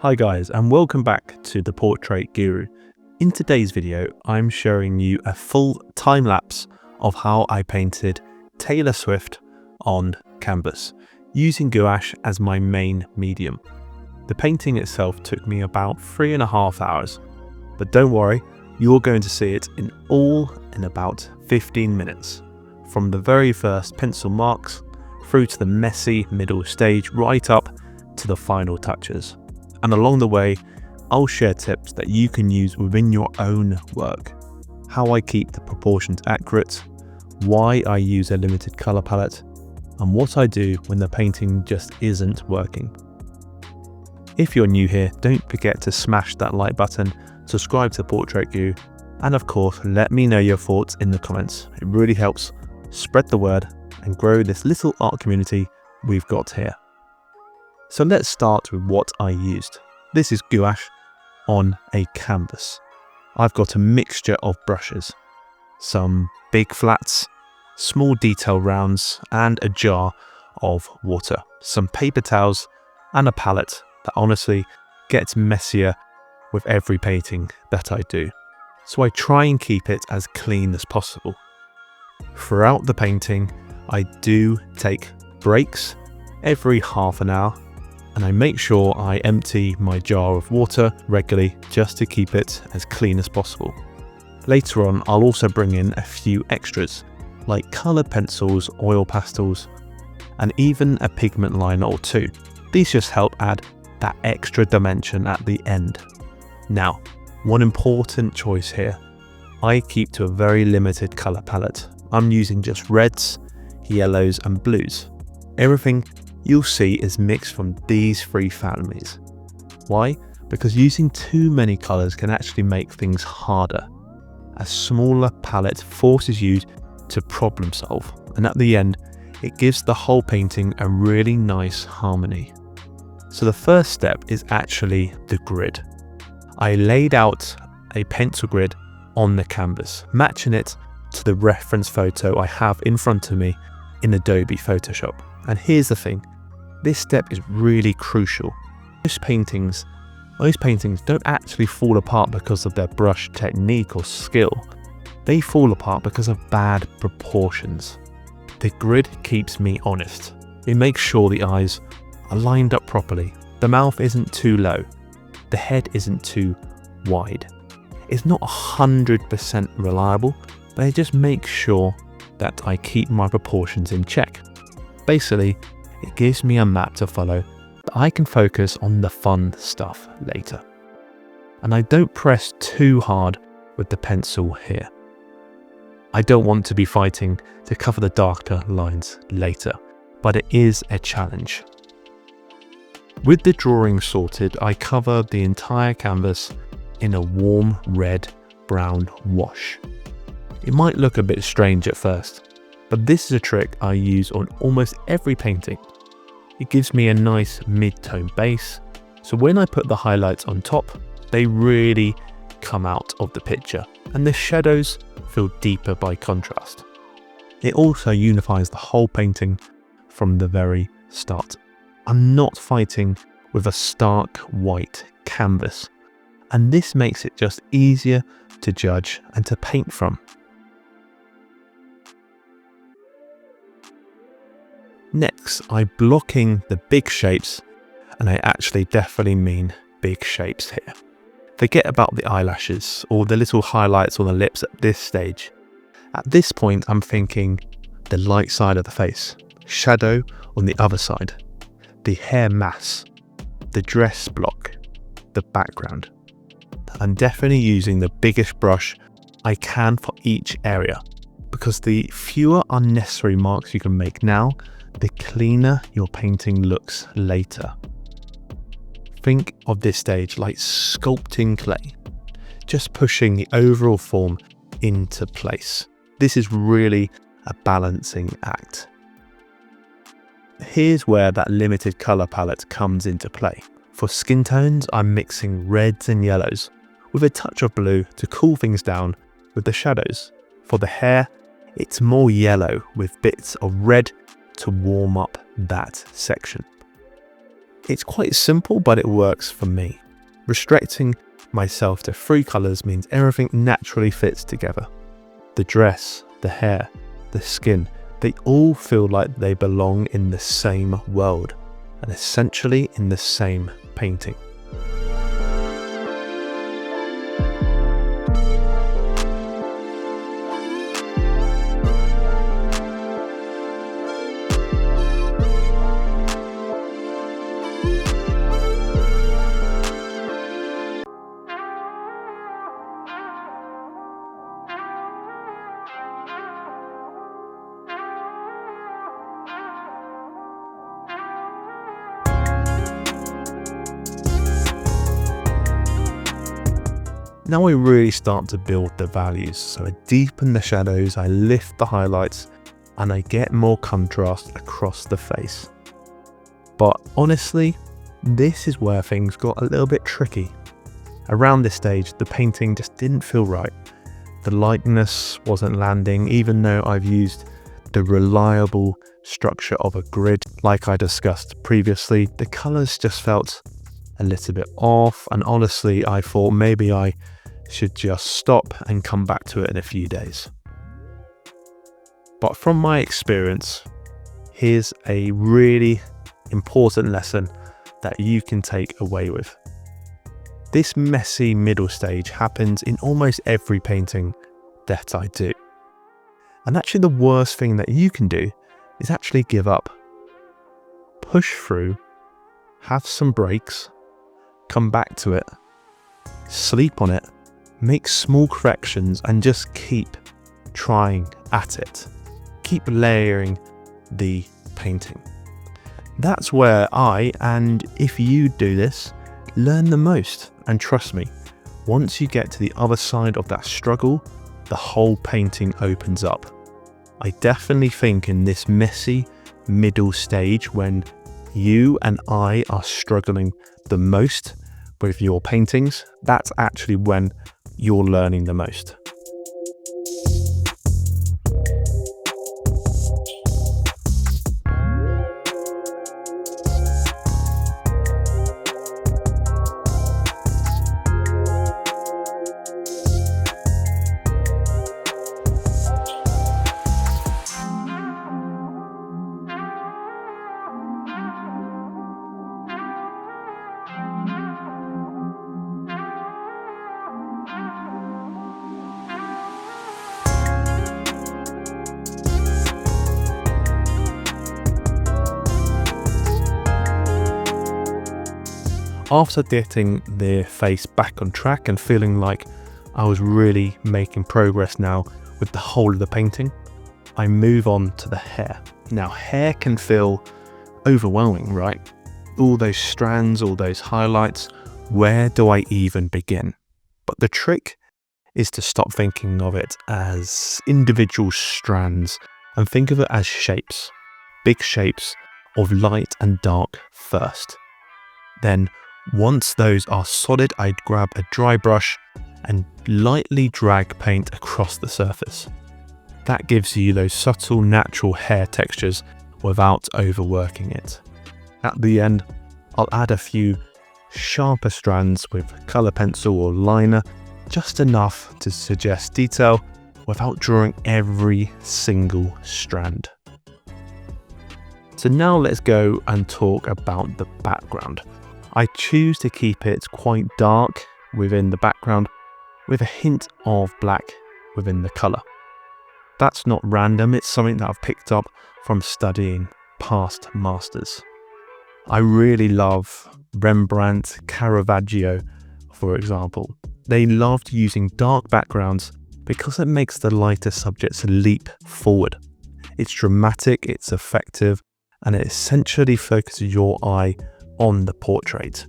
Hi guys, and welcome back to the Portrait Guru. In today's video, I'm showing you a full time lapse of how I painted Taylor Swift on canvas, using gouache as my main medium. The painting itself took me about 3.5 hours, but don't worry, you're going to see it in about 15 minutes. From the very first pencil marks, through to the messy middle stage, right up to the final touches. And along the way, I'll share tips that you can use within your own work. How I keep the proportions accurate, why I use a limited color palette, and what I do when the painting just isn't working. If you're new here, don't forget to smash that like button, subscribe to Portrait Guru, and of course, let me know your thoughts in the comments. It really helps spread the word and grow this little art community we've got here. So let's start with what I used. This is gouache on a canvas. I've got a mixture of brushes, some big flats, small detail rounds, and a jar of water, some paper towels, and a palette that honestly gets messier with every painting that I do. So I try and keep it as clean as possible. Throughout the painting, I do take breaks every half an hour, and I make sure I empty my jar of water regularly just to keep it as clean as possible. Later on, I'll also bring in a few extras like coloured pencils, oil pastels, and even a pigment liner or two. These just help add that extra dimension at the end. Now, one important choice here. I keep to a very limited colour palette. I'm using just reds, yellows and blues. Everything you'll see is mixed from these three families. Why? Because using too many colours can actually make things harder. A smaller palette forces you to problem solve, and at the end, it gives the whole painting a really nice harmony. So the first step is actually the grid. I laid out a pencil grid on the canvas, matching it to the reference photo I have in front of me in Adobe Photoshop. And here's the thing, this step is really crucial. Most paintings don't actually fall apart because of their brush technique or skill. They fall apart because of bad proportions. The grid keeps me honest. It makes sure the eyes are lined up properly. The mouth isn't too low. The head isn't too wide. It's not 100% reliable, but it just makes sure that I keep my proportions in check. Basically, it gives me a map to follow that I can focus on the fun stuff later. And I don't press too hard with the pencil here. I don't want to be fighting to cover the darker lines later, but it is a challenge. With the drawing sorted, I cover the entire canvas in a warm red-brown wash. It might look a bit strange at first, but this is a trick I use on almost every painting. It gives me a nice mid-tone base, so when I put the highlights on top, they really come out of the picture, and the shadows feel deeper by contrast. It also unifies the whole painting from the very start. I'm not fighting with a stark white canvas, and this makes it just easier to judge and to paint from. Next, I'm blocking the big shapes, and I actually definitely mean big shapes here. Forget about the eyelashes or the little highlights on the lips at this stage. At this point, I'm thinking the light side of the face, shadow on the other side, the hair mass, the dress block, the background. I'm definitely using the biggest brush I can for each area, because the fewer unnecessary marks you can make now, the cleaner your painting looks later. Think of this stage like sculpting clay, just pushing the overall form into place. This is really a balancing act. Here's where that limited color palette comes into play. For skin tones, I'm mixing reds and yellows with a touch of blue to cool things down with the shadows. For the hair, it's more yellow with bits of red to warm up that section. It's quite simple, but it works for me. Restricting myself to 3 colours means everything naturally fits together. The dress, the hair, the skin, they all feel like they belong in the same world and essentially in the same painting. Now I really start to build the values, so I deepen the shadows, I lift the highlights, and I get more contrast across the face. But honestly, this is where things got a little bit tricky. Around this stage, the painting just didn't feel right. The lightness wasn't landing, even though I've used the reliable structure of a grid like I discussed previously. The colours just felt a little bit off, and honestly, I thought maybe I should just stop and come back to it in a few days. But from my experience, here's a really important lesson that you can take away with. This messy middle stage happens in almost every painting that I do. And actually the worst thing that you can do is actually give up. Push through, have some breaks, come back to it, sleep on it, make small corrections, and just keep trying at it. Keep layering the painting. That's where I, and if you do this, learn the most. And trust me, once you get to the other side of that struggle, the whole painting opens up. I definitely think in this messy middle stage, when you and I are struggling the most with your paintings, that's actually when you're learning the most. After getting the face back on track and feeling like I was really making progress now with the whole of the painting, I move on to the hair. Now, hair can feel overwhelming, right? All those strands, all those highlights, where do I even begin? But the trick is to stop thinking of it as individual strands and think of it as shapes, big shapes of light and dark first. Then once those are solid, I'd grab a dry brush and lightly drag paint across the surface. That gives you those subtle natural hair textures without overworking it. At the end, I'll add a few sharper strands with colour pencil or liner, just enough to suggest detail without drawing every single strand. So now let's go and talk about the background. I choose to keep it quite dark within the background with a hint of black within the colour. That's not random, it's something that I've picked up from studying past masters. I really love Rembrandt, Caravaggio, for example. They loved using dark backgrounds because it makes the lighter subjects leap forward. It's dramatic, it's effective, and it essentially focuses your eye on the portrait.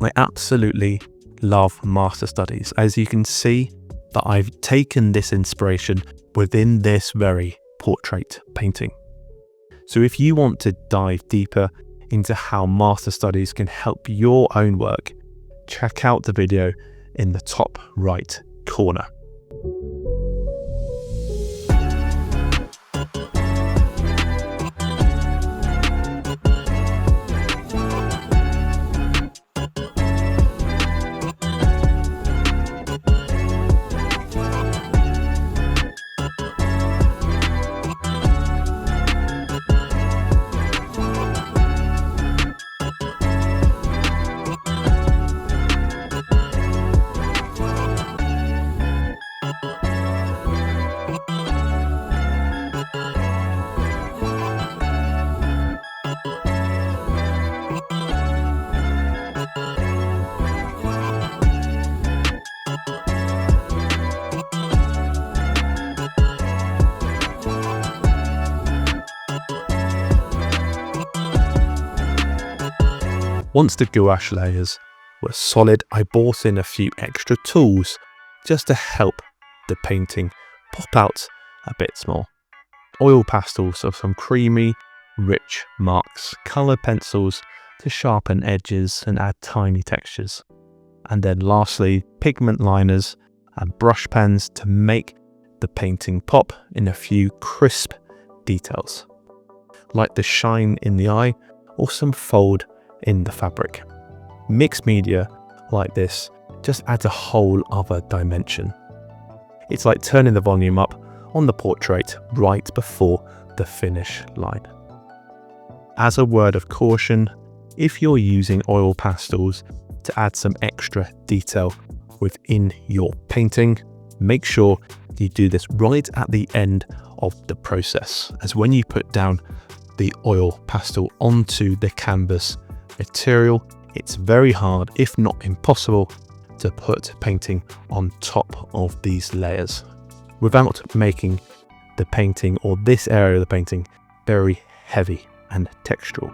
I absolutely love master studies. As you can see, that I've taken this inspiration within this very portrait painting. So if you want to dive deeper into how master studies can help your own work, check out the video in the top right corner. Once the gouache layers were solid, I brought in a few extra tools just to help the painting pop out a bit more. Oil pastels of some creamy, rich marks, colour pencils to sharpen edges and add tiny textures, and then lastly pigment liners and brush pens to make the painting pop in a few crisp details, like the shine in the eye or some fold in the fabric. Mixed media like this just adds a whole other dimension. It's like turning the volume up on the portrait right before the finish line. As a word of caution, if you're using oil pastels to add some extra detail within your painting, make sure you do this right at the end of the process, as when you put down the oil pastel onto the canvas material, it's very hard, if not impossible, to put painting on top of these layers without making the painting or this area of the painting very heavy and textural.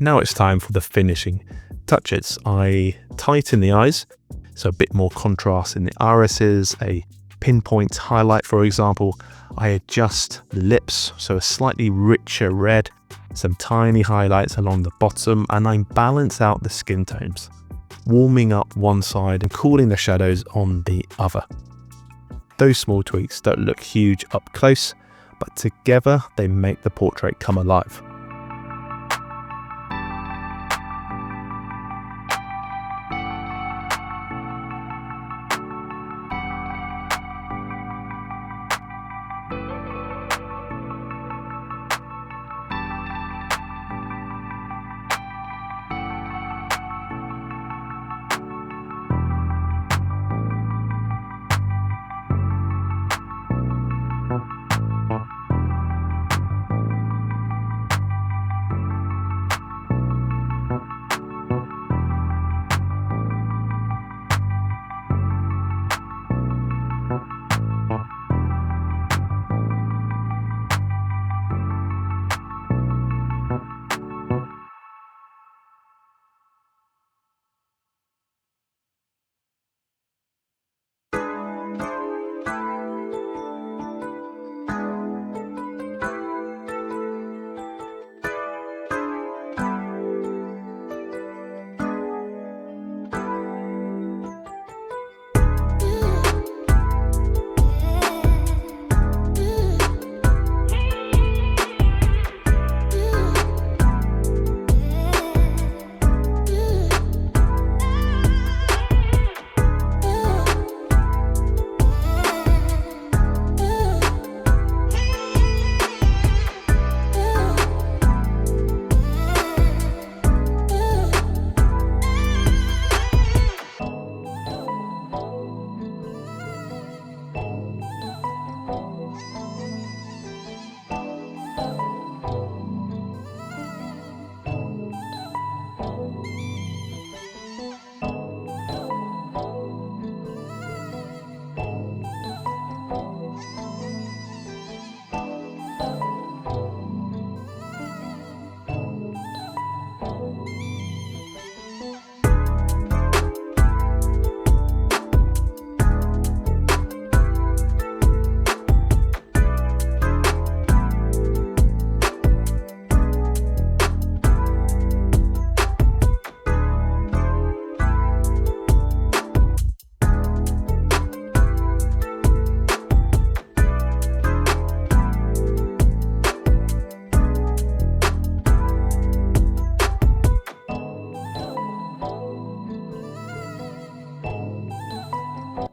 Now it's time for the finishing touches. I tighten the eyes, so a bit more contrast in the irises, a pinpoint highlight for example. I adjust the lips, so a slightly richer red, some tiny highlights along the bottom, and I balance out the skin tones, warming up one side and cooling the shadows on the other. Those small tweaks don't look huge up close, but together they make the portrait come alive.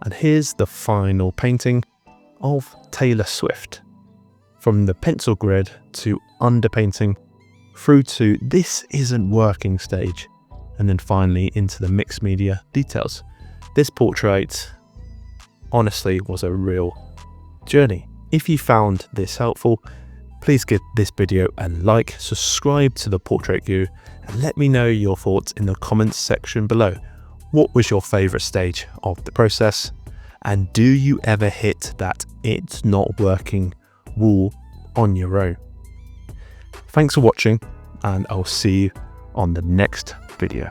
And here's the final painting of Taylor Swift. From the pencil grid to underpainting through to this isn't working stage, and then finally into the mixed media details. This portrait honestly was a real journey. If you found this helpful, please give this video a like, subscribe to the Portrait Guru, and let me know your thoughts in the comments section below. What was your favorite stage of the process? And do you ever hit that it's not working wall on your own? Thanks for watching, and I'll see you on the next video.